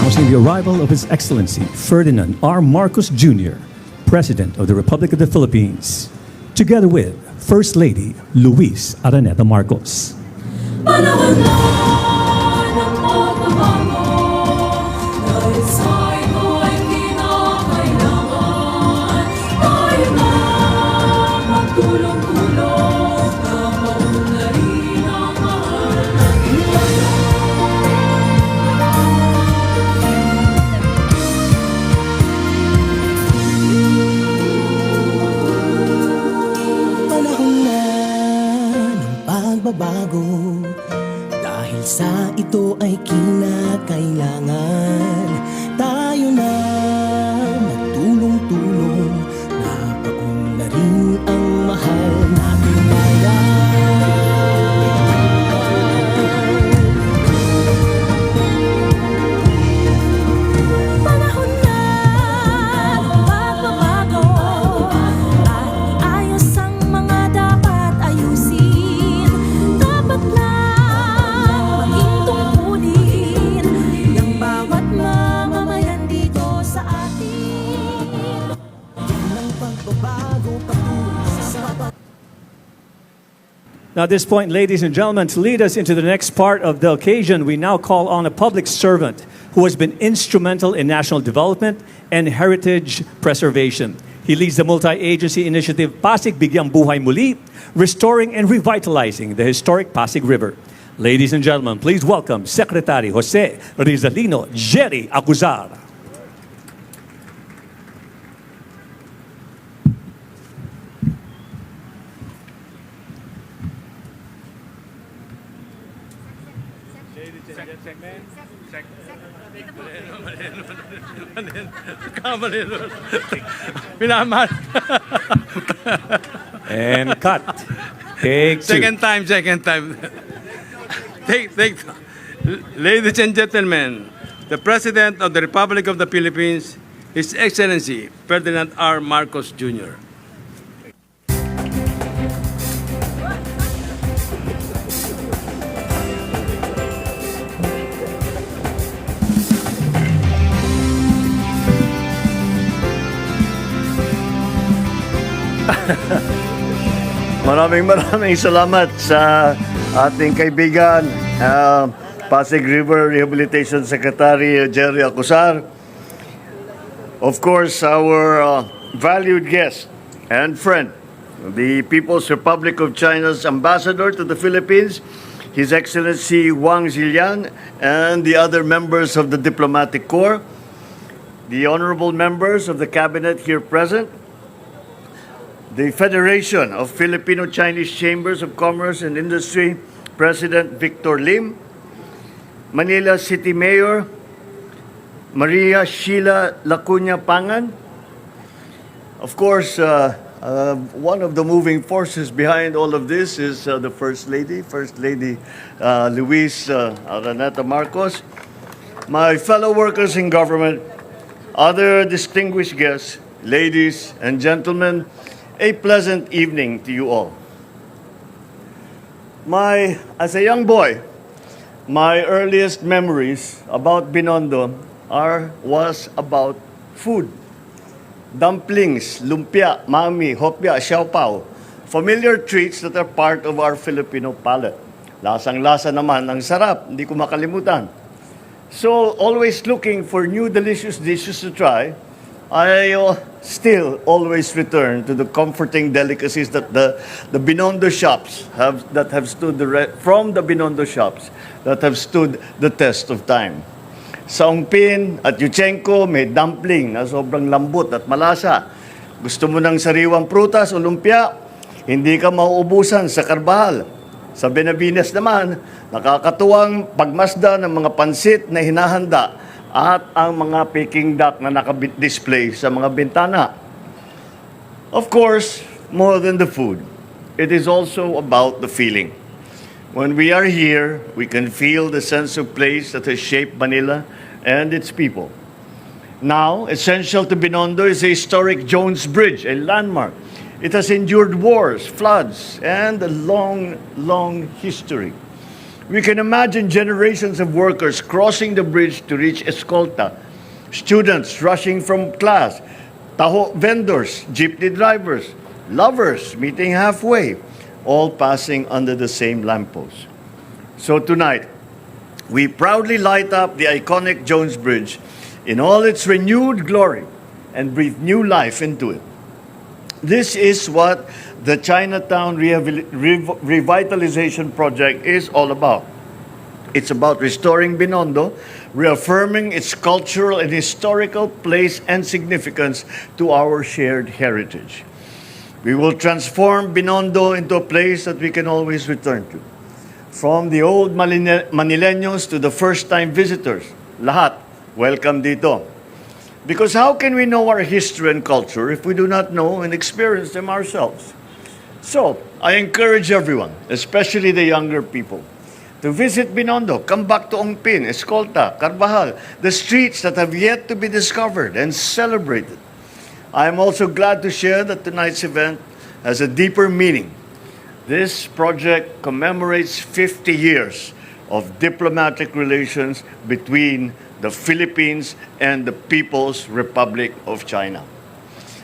announcing the arrival of His Excellency Ferdinand R. Marcos Jr., President of the Republic of the Philippines, together with First Lady Louise Araneta Marcos. Panahon na ng pagbabago, dahil sa ito ay kinakailangan. Tayo na magtulong-tulong na maunlarin ang mahal nating bayan. Panahon na ng pagbabago, dahil sa ito ay kinakailangan. Tayo na magtulong-tulong na paunlarin ang mahal nating bayan. Panahon na ng pagbabago, at iayos ang mga dapat ayusin. Dapat lang maging tungkulin ng bawat mamamayan dito sa atin. Yan ang pagbabago patungo sa bawat. Now, at this point, ladies and gentlemen, to lead us into the next part of the occasion, we now call on a public servant who has been instrumental in national development and heritage preservation. He leads the multi-agency initiative Pasig Bigyang Buhay Muli, restoring and revitalizing the historic Pasig River. Ladies and gentlemen, please welcome Secretary Jose Rizalino Jerry Acuzar. Kamali nun. Pinaman. And cut. Take two. Second time. Take. Ladies and gentlemen, the President of the Republic of the Philippines, His Excellency Ferdinand R. Marcos Jr. Maraming salamat sa ating kaibigan, Pasig River Rehabilitation Secretary Jerry Acuzar. Of course, our valued guest and friend, the People's Republic of China's Ambassador to the Philippines, His Excellency Wang Zilian, and the other members of the Diplomatic Corps, the honorable members of the Cabinet here present, the Federation of Filipino-Chinese Chambers of Commerce and Industry, President Victor Lim, Manila City Mayor Maria Sheila Lacuna Pangan. Of course, one of the moving forces behind all of this is the First Lady Louise Araneta Marcos, my fellow workers in government, other distinguished guests, ladies and gentlemen, a pleasant evening to you all. As a young boy, my earliest memories about Binondo was about food. Dumplings, lumpia, mami, hopya, xiaopao. Familiar treats that are part of our Filipino palate. Lasang-lasa naman, ang sarap, hindi ko makalimutan. So, always looking for new delicious dishes to try, I still always return to the comforting delicacies that the Binondo shops have stood from the Binondo shops that have stood the test of time. Sa Ongpin at Yuchenko, may dumpling na sobrang lambot at malasa. Gusto mo ng sariwang prutas o lumpia, hindi ka mauubusan sa Carbajal. Sa Benavides naman, nakakatuwang pagmasda ng mga pansit na hinahanda at ang mga Peking duck na naka-display sa mga bintana. Of course, more than the food, it is also about the feeling. When we are here, we can feel the sense of place that has shaped Manila and its people. Now, essential to Binondo is the historic Jones Bridge, a landmark. It has endured wars, floods, and a long, long history. We can imagine generations of workers crossing the bridge to reach Escolta, students rushing from class, taho vendors, jeepney drivers, lovers meeting halfway, all passing under the same lamppost. So tonight, we proudly light up the iconic Jones Bridge in all its renewed glory and breathe new life into it. This is what the Chinatown Revitalization Project is all about. It's about restoring Binondo, reaffirming its cultural and historical place and significance to our shared heritage. We will transform Binondo into a place that we can always return to. From the old Manileños to the first-time visitors, lahat, welcome dito. Because how can we know our history and culture if we do not know and experience them ourselves? So, I encourage everyone, especially the younger people, to visit Binondo, come back to Ongpin, Escolta, Carvajal, the streets that have yet to be discovered and celebrated. I am also glad to share that tonight's event has a deeper meaning. This project commemorates 50 years of diplomatic relations between the Philippines and the People's Republic of China.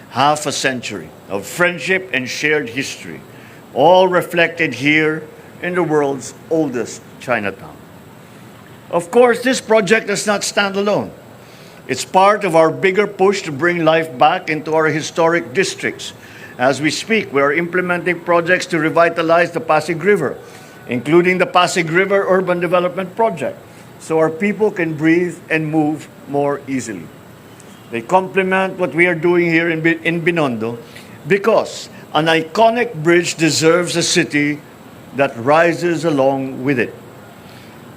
Half a century of friendship and shared history, all reflected here in the world's oldest Chinatown. Of course, this project does not stand alone. It's part of our bigger push to bring life back into our historic districts. As we speak, we are implementing projects to revitalize the Pasig River, including the Pasig River Urban Development Project, so our people can breathe and move more easily. They complement what we are doing here in Binondo because an iconic bridge deserves a city that rises along with it.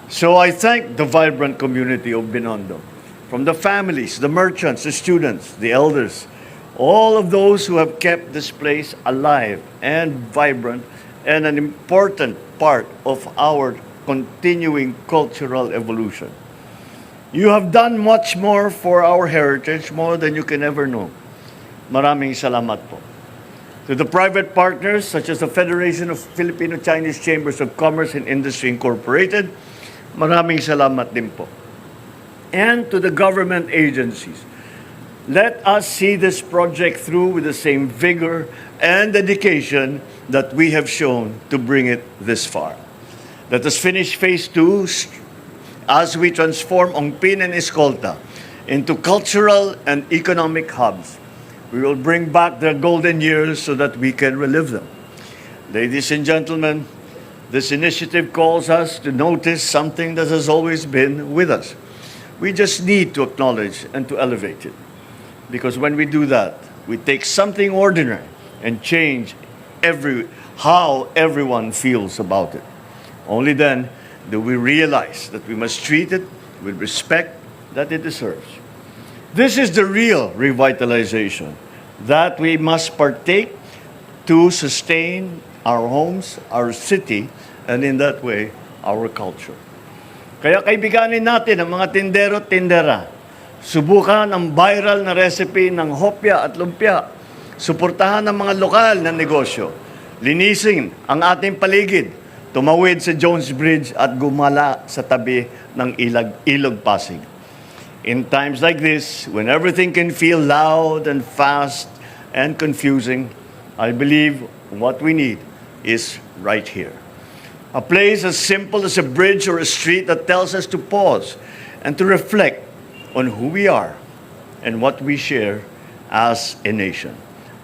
So I thank the vibrant community of Binondo, from the families, the merchants, the students, the elders, all of those who have kept this place alive and vibrant and an important part of our continuing cultural evolution. You have done much more for our heritage, more than you can ever know. Maraming salamat po. To the private partners, such as the Federation of Filipino-Chinese Chambers of Commerce and Industry Incorporated, maraming salamat din po. And to the government agencies, let us see this project through with the same vigor and dedication that we have shown to bring it this far. Let us finish Phase 2 as we transform Ongpin and Escolta into cultural and economic hubs. We will bring back their golden years so that we can relive them. Ladies and gentlemen, this initiative calls us to notice something that has always been with us. We just need to acknowledge and to elevate it. Because when we do that, we take something ordinary and change how everyone feels about it. Only then do we realize that we must treat it with respect that it deserves. This is the real revitalization that we must partake to sustain our homes, our city, and in that way, our culture. Kaya kaibiganin natin ang mga tindero at tindera. Subukan ang viral na recipe ng hopya at lumpia. Suportahan ang mga lokal na negosyo. Linisin ang ating paligid. Tumawid sa Jones Bridge at gumala sa tabi ng Ilog Pasig. In times like this, when everything can feel loud and fast and confusing, I believe what we need is right here. A place as simple as a bridge or a street that tells us to pause and to reflect on who we are and what we share as a nation.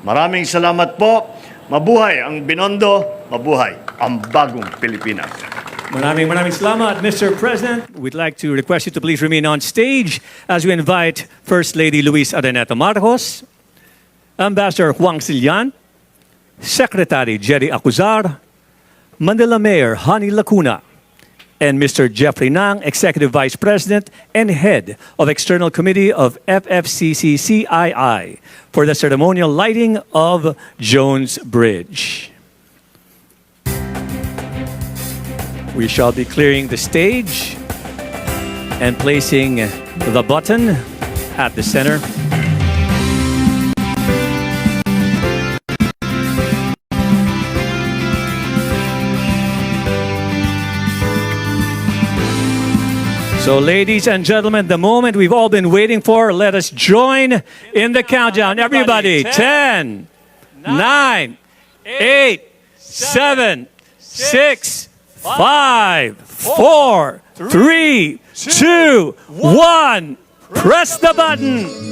Maraming salamat po. Mabuhay ang Binondo, mabuhay ang bagong Pilipinas. Maraming salamat, Mr. President. We'd like to request you to please remain on stage as we invite First Lady Louise Araneta Marcos, Ambassador Huang Sillan, Secretary Jerry Acuzar, Manila Mayor Hani Lacuna, and Mr. Jeffrey Nang, Executive Vice President and Head of External Committee of FFCC-CII, for the ceremonial lighting of Jones Bridge. We shall be clearing the stage and placing the button at the center. So, ladies and gentlemen, the moment we've all been waiting for, let us join in the countdown. Everybody, 10, 9, 8, 7, 6, 5, 4, 3, 2, 1. Press the button.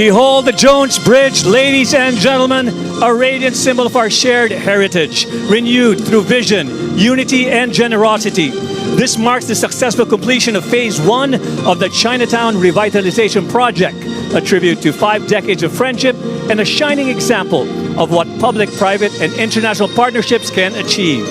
Behold the Jones Bridge, ladies and gentlemen, a radiant symbol of our shared heritage, renewed through vision, unity, and generosity. This marks the successful completion of Phase 1 of the ChinaTown Revitalization Project, a tribute to 5 decades of friendship and a shining example of what public, private, and international partnerships can achieve.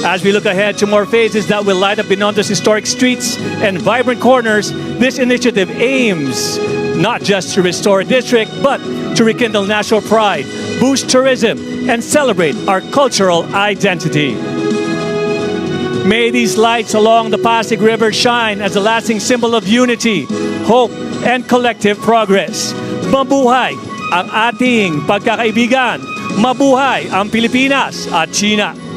As we look ahead to more phases that will light up Binondo's historic streets and vibrant corners, this initiative aims not just to restore a district, but to rekindle national pride, boost tourism, and celebrate our cultural identity. May these lights along the Pasig River shine as a lasting symbol of unity, hope, and collective progress. Mabuhay ang ating pagkakaibigan! Mabuhay ang Pilipinas at China!